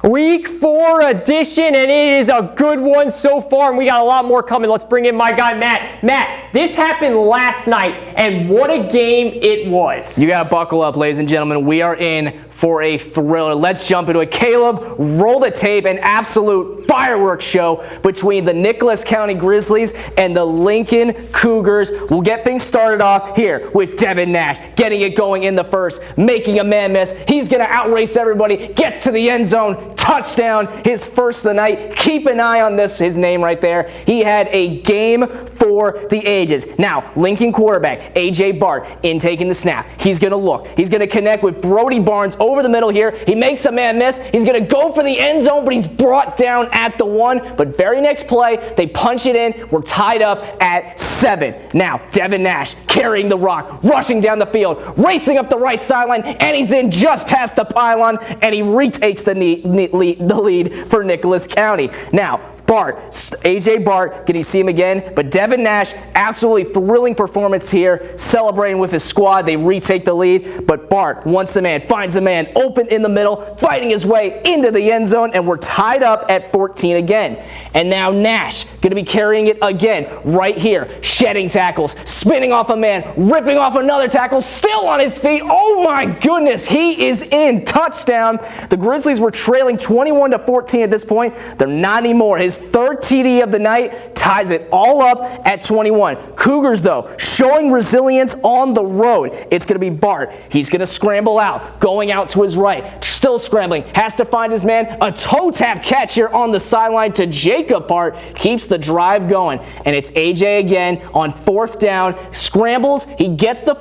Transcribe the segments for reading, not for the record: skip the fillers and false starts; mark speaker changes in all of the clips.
Speaker 1: Week 4 edition, and it is a good one so far, and we got a lot more coming. Let's bring in my guy, Matt. Matt, this happened last night, and what a game it was.
Speaker 2: You gotta buckle up, ladies and gentlemen. We are in for a thriller. Let's jump into it. Caleb, roll the tape. An absolute fireworks show between the Nicholas County Grizzlies and the Lincoln Cougars. We'll get things started off here with Devin Nash getting it going in the first, making a man miss. He's gonna outrace everybody, gets to the end zone, touchdown, his first of the night. Keep an eye on this, his name right there. He had a game for the ages. Now, Lincoln quarterback, A.J. Bart, in taking the snap. He's gonna look. He's gonna connect with Brody Barnes over the middle here. He makes a man miss. He's gonna go for the end zone, but he's brought down at the 1. But very next play, they punch it in. We're tied up at 7. Now, Devin Nash carrying the rock, rushing down the field, racing up the right sideline, and he's in just past the pylon, and he retakes the lead for Nicholas County. Now, Bart, A.J. Bart, can you see him again? But Devin Nash, absolutely thrilling performance here, celebrating with his squad. They retake the lead, but Bart wants a man, finds a man, open in the middle, fighting his way into the end zone, and we're tied up at 14 again. And now Nash, going to be carrying it again, right here, shedding tackles, spinning off a man, ripping off another tackle, still on his feet. Oh my goodness, he is in. Touchdown. The Grizzlies were trailing 21-14 at this point. They're not anymore. His third TD of the night ties it all up at 21. Cougars, though, showing resilience on the road. It's going to be Bart. He's going to scramble out, going out to his right, still scrambling, has to find his man. A toe tap catch here on the sideline to Jacob Bart, keeps the drive going. And it's AJ again on 4th down, scrambles, he gets the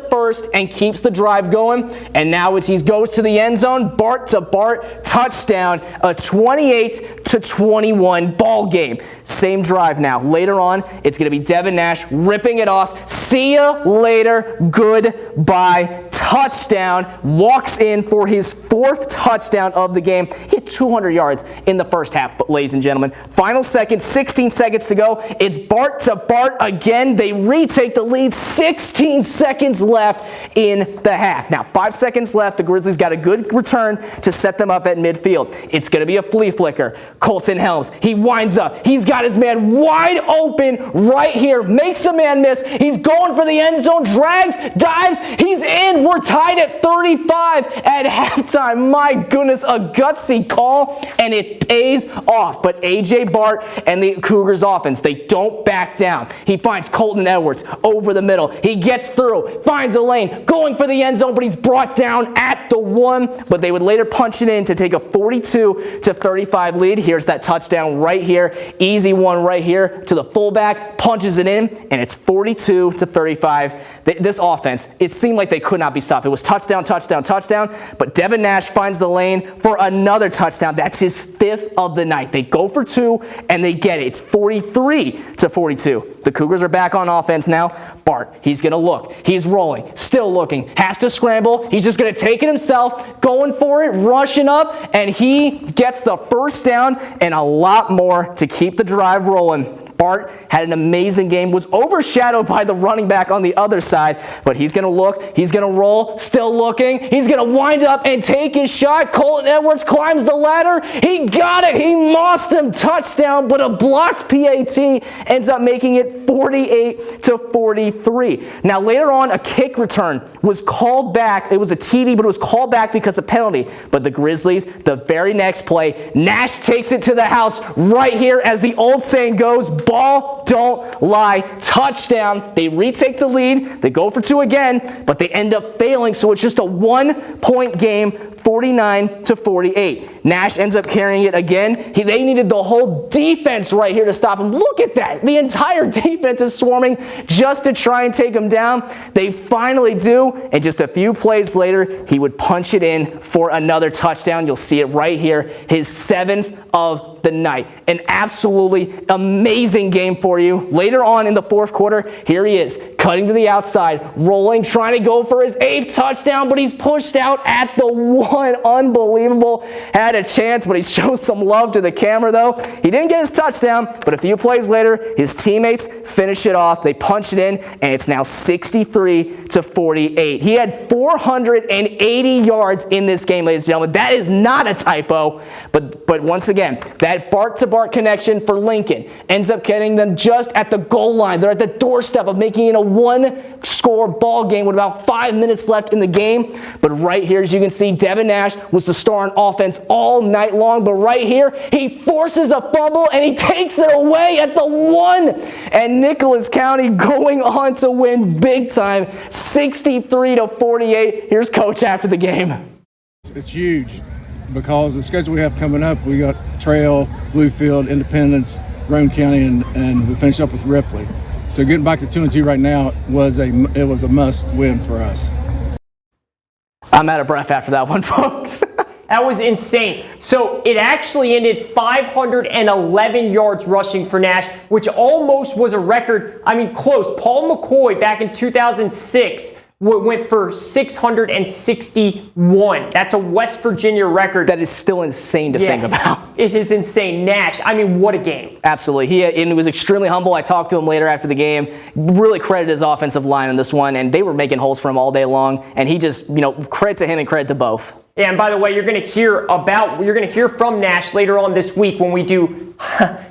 Speaker 2: first and keeps the drive going. And now he goes to the end zone, Bart to Bart, touchdown, a 28-21 ball game. Same drive now. Later on, it's going to be Devin Nash ripping it off. See ya later. Goodbye. Touchdown. Walks in for his 4th touchdown of the game. He had 200 yards in the first half, ladies and gentlemen. Final seconds, 16 seconds to go. It's Bart to Bart again. They retake the lead. 16 seconds left in the half. Now, 5 seconds left. The Grizzlies got a good return to set them up at midfield. It's going to be a flea flicker. Colton Helms, he winds up. He's got his man wide open right here. Makes a man miss. He's going for the end zone. Drags, dives. He's in. We're tied at 35 at halftime. My goodness, a gutsy call, and it pays off. But A.J. Bart and the Cougars offense, they don't back down. He finds Colton Edwards over the middle. He gets through, finds a lane, going for the end zone, but he's brought down at the 1. But they would later punch it in to take a 42-35 lead. Here's that touchdown right here. Easy one right here to the fullback. Punches it in, and it's 42-35. This offense, it seemed like they could not be stopped. It was touchdown, touchdown, touchdown. But Devin Nash finds the lane for another touchdown. That's his 5th of the night. They go for 2, and they get it. It's 43-42. The Cougars are back on offense now. Bart, he's going to look. He's rolling, still looking, has to scramble. He's just going to take it himself, going for it, rushing up, and he gets the first down and a lot more to keep the drive rolling. Bart had an amazing game, was overshadowed by the running back on the other side, but he's going to look, he's going to roll, still looking, he's going to wind up and take his shot. Colton Edwards climbs the ladder, he got it, he mossed him, touchdown, but a blocked PAT ends up making it 48-43. Now later on, a kick return was called back. It was a TD, but it was called back because of penalty. But the Grizzlies, the very next play, Nash takes it to the house right here, as the old saying goes, ball don't lie. Touchdown. They retake the lead. They go for 2 again, but they end up failing, so it's just a 1-point game, 49-48. Nash ends up carrying it again. They needed the whole defense right here to stop him. Look at that. The entire defense is swarming just to try and take him down. They finally do, and just a few plays later, he would punch it in for another touchdown. You'll see it right here. His 7th of the night. An absolutely amazing game for you. Later on in the 4th quarter, here he is, cutting to the outside, rolling, trying to go for his 8th touchdown, but he's pushed out at the 1. Unbelievable. Had a chance, but he shows some love to the camera, though. He didn't get his touchdown, but a few plays later, his teammates finish it off. They punch it in, and it's now 63-48. He had 480 yards in this game, ladies and gentlemen. That is not a typo, but once again, that Bart-to-Bart connection for Lincoln ends up getting them just at the goal line. They're at the doorstep of making it a 1-score ball game with about 5 minutes left in the game. But right here, as you can see, Devin Nash was the star on offense all night long. But right here, he forces a fumble and he takes it away at the 1. And Nicholas County going on to win big time, 63-48. Here's Coach after the game.
Speaker 3: It's huge because the schedule we have coming up, we got Trail, Bluefield, Independence, Roane County, and we finish up with Ripley. So getting back to 2-2 right now was a must win for us.
Speaker 2: I'm out of breath after that one, folks.
Speaker 1: That was insane. So it actually ended 511 yards rushing for Nash, which almost was a record. I mean, close. Paul McCoy back in 2006 went for 661. That's a West Virginia record.
Speaker 2: That is still insane to think about.
Speaker 1: It is insane. Nash, I mean, what a game.
Speaker 2: Absolutely. He was extremely humble. I talked to him later after the game. Really credited his offensive line on this one, and they were making holes for him all day long. And he just, credit to him and credit to both.
Speaker 1: Yeah, and by the way, you're going to hear from Nash later on this week when we do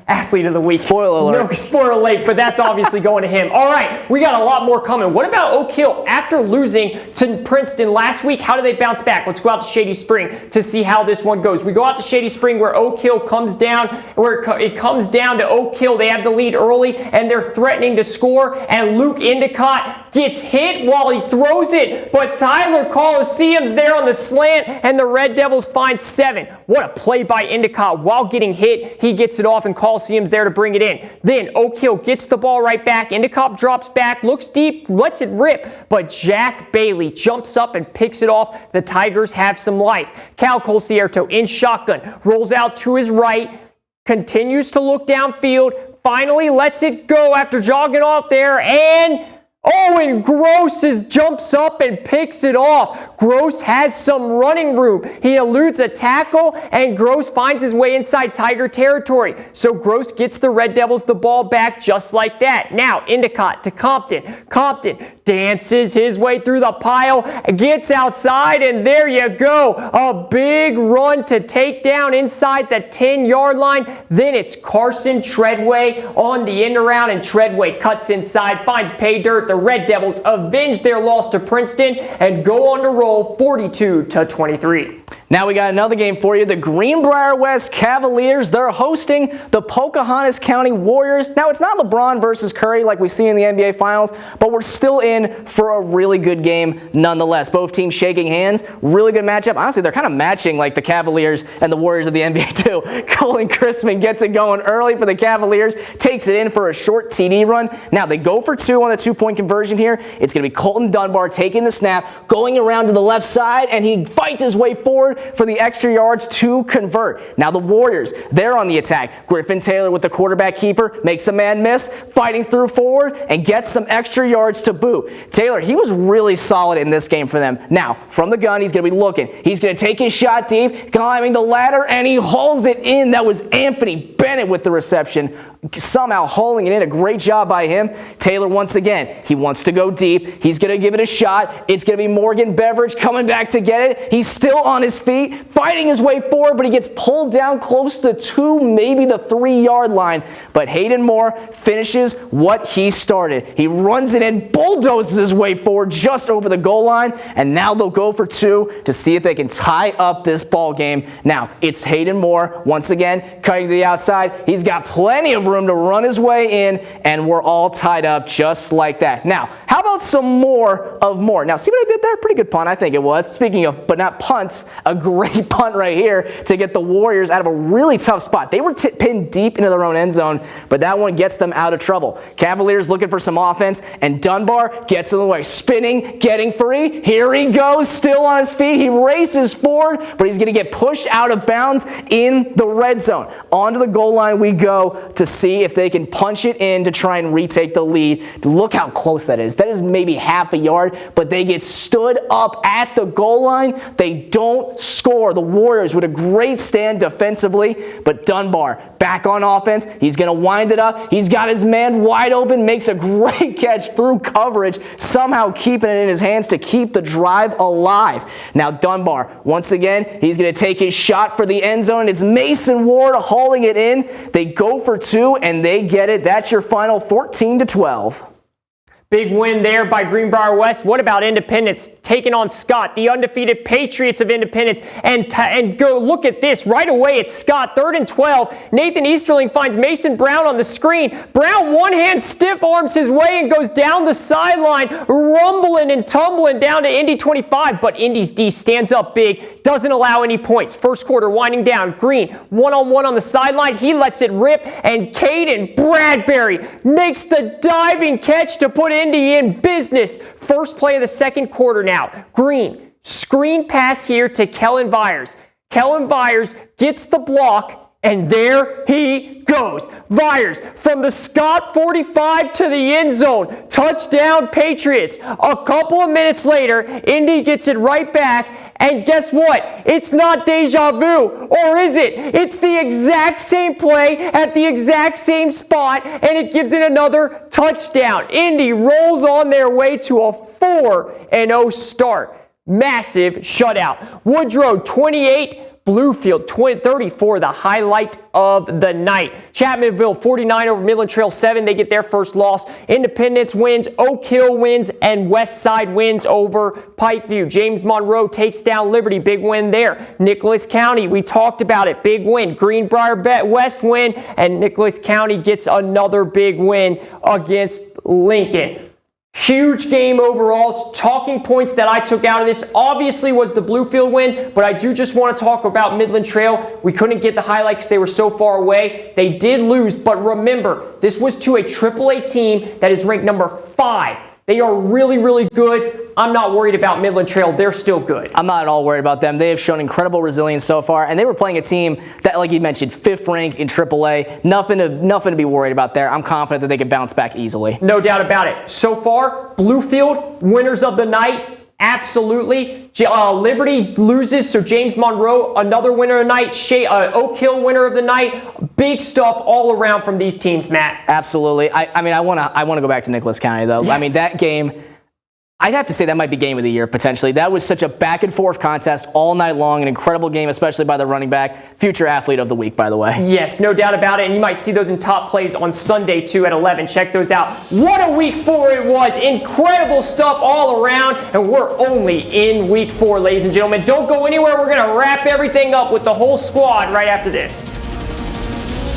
Speaker 1: Athlete of the Week.
Speaker 2: Spoiler alert.
Speaker 1: No, spoiler alert, but that's obviously going to him. All right, we got a lot more coming. What about Oak Hill? After losing to Princeton last week, how do they bounce back? Let's go out to Shady Spring to see how this one goes. We go out to Shady Spring where Oak Hill comes down, it comes down to Oak Hill. They have the lead early, and they're threatening to score, and Luke Endicott gets hit while he throws it, but Tyler Coliseum's there on the slant, and the Red Devils find 7. What a play by Endicott. While getting hit, he gets it off, and Coliseum's there to bring it in. Then Oak Hill gets the ball right back. Endicott drops back, looks deep, lets it rip, but Jack Bailey jumps up and picks it off. The Tigers have some life. Cal Colcierto in shotgun, rolls out to his right, continues to look downfield, finally lets it go after jogging off there, and Owen Gross jumps up and picks it off. Gross has some running room. He eludes a tackle, and Gross finds his way inside Tiger territory. So Gross gets the Red Devils the ball back just like that. Now Endicott to Compton. Compton dances his way through the pile, gets outside, and there you go. A big run to take down inside the 10-yard line. Then it's Carson Treadway on the end around, and Treadway cuts inside, finds pay dirt. The Red Devils avenge their loss to Princeton and go on to roll 42-23.
Speaker 2: Now we got another game for you. The Greenbrier West Cavaliers, they're hosting the Pocahontas County Warriors. Now it's not LeBron versus Curry like we see in the NBA Finals, but we're still in for a really good game nonetheless. Both teams shaking hands. Really good matchup. Honestly, they're kind of matching like the Cavaliers and the Warriors of the NBA too. Colin Chrisman gets it going early for the Cavaliers, takes it in for a short TD run. Now they go for 2 on the 2-point conversion here. It's going to be Colton Dunbar taking the snap, going around to the left side, and he fights his way forward for the extra yards to convert. Now the Warriors, they're on the attack. Griffin Taylor with the quarterback keeper, makes a man miss, fighting through forward, and gets some extra yards to boot. Taylor, he was really solid in this game for them. Now, from the gun, he's going to be looking. He's going to take his shot deep, climbing the ladder, and he hauls it in. That was Anthony Bennett with the reception. Somehow hauling it in. A great job by him. Taylor, once again, he wants to go deep. He's going to give it a shot. It's going to be Morgan Beveridge coming back to get it. He's still on his feet, fighting his way forward, but he gets pulled down close to the 2, maybe the 3-yard line. But Hayden Moore finishes what he started. He runs it in, bulldozes his way forward just over the goal line, and now they'll go for 2 to see if they can tie up this ball game. Now, it's Hayden Moore, once again, cutting to the outside. He's got plenty of room to run his way in, and we're all tied up just like that. Now, how about some more of Moore? Now, see what I did there? Pretty good punt, I think it was. Speaking of, but not punts, a great punt right here to get the Warriors out of a really tough spot. They were pinned deep into their own end zone, but that one gets them out of trouble. Cavaliers looking for some offense, and Dunbar gets in the way, spinning, getting free. Here he goes, still on his feet. He races forward, but he's going to get pushed out of bounds in the red zone. Onto the goal line we go to see if they can punch it in to try and retake the lead. Look how close that is. distance. That is maybe half a yard, but they get stood up at the goal line. They don't score. The Warriors with a great stand defensively, but Dunbar back on offense. He's going to wind it up. He's got his man wide open, makes a great catch through coverage, somehow keeping it in his hands to keep the drive alive. Now Dunbar, once again, he's going to take his shot for the end zone. It's Mason Ward hauling it in. They go for two, and they get it. That's your final 14-12.
Speaker 1: Big win there by Greenbrier West. What about Independence taking on Scott, the undefeated Patriots of Independence? And go look at this. Right away, it's Scott, 3rd and 12. Nathan Easterling finds Mason Brown on the screen. Brown one-hand stiff arms his way and goes down the sideline, rumbling and tumbling down to Indy 25. But Indy's D stands up big, doesn't allow any points. First quarter winding down. Green, one-on-one on the sideline. He lets it rip, and Caden Bradbury makes the diving catch to put Indy in business. First play of the second quarter now. Green, screen pass here to Kellen Byers. Kellen Byers gets the block, and there he goes. Byers from the Scott 45 to the end zone. Touchdown Patriots. A couple of minutes later, Indy gets it right back, and guess what? It's not deja vu, or is it? It's the exact same play at the exact same spot, and it gives it another touchdown. Indy rolls on their way to a 4-0 start. Massive shutout. Woodrow 28, Bluefield 34, the highlight of the night. Chapmanville 49 over Midland Trail 7. They get their first loss. Independence wins, Oak Hill wins, and West Side wins over Pikeview. James Monroe takes down Liberty. Big win there. Nicholas County, we talked about it. Big win. Greenbrier West win, and Nicholas County gets another big win against Lincoln. Huge game overall. Talking points that I took out of this obviously was the Bluefield win, but I do just want to talk about Midland Trail. We couldn't get the highlight because they were so far away. They did lose, but remember, this was to a AAA team that is ranked number 5. They are really, really good. I'm not worried about Midland Trail. They're still good.
Speaker 2: I'm not at all worried about them. They have shown incredible resilience so far, and they were playing a team that, like you mentioned, 5th rank in AAA. Nothing to be worried about there. I'm confident that they can bounce back easily.
Speaker 1: No doubt about it. So far, Bluefield, winners of the night. Absolutely. Liberty loses, so James Monroe, another winner of the night. Oak Hill, winner of the night. Big stuff all around from these teams, Matt.
Speaker 2: Absolutely. I want to go back to Nicholas County, though. Yes. I mean, that game, I'd have to say that might be game of the year, potentially. That was such a back-and-forth contest all night long. An incredible game, especially by the running back. Future athlete of the week, by the way.
Speaker 1: Yes, no doubt about it. And you might see those in top plays on Sunday, too, at 11. Check those out. What a week 4 it was. Incredible stuff all around. And we're only in week 4, ladies and gentlemen. Don't go anywhere. We're going to wrap everything up with the whole squad right after this.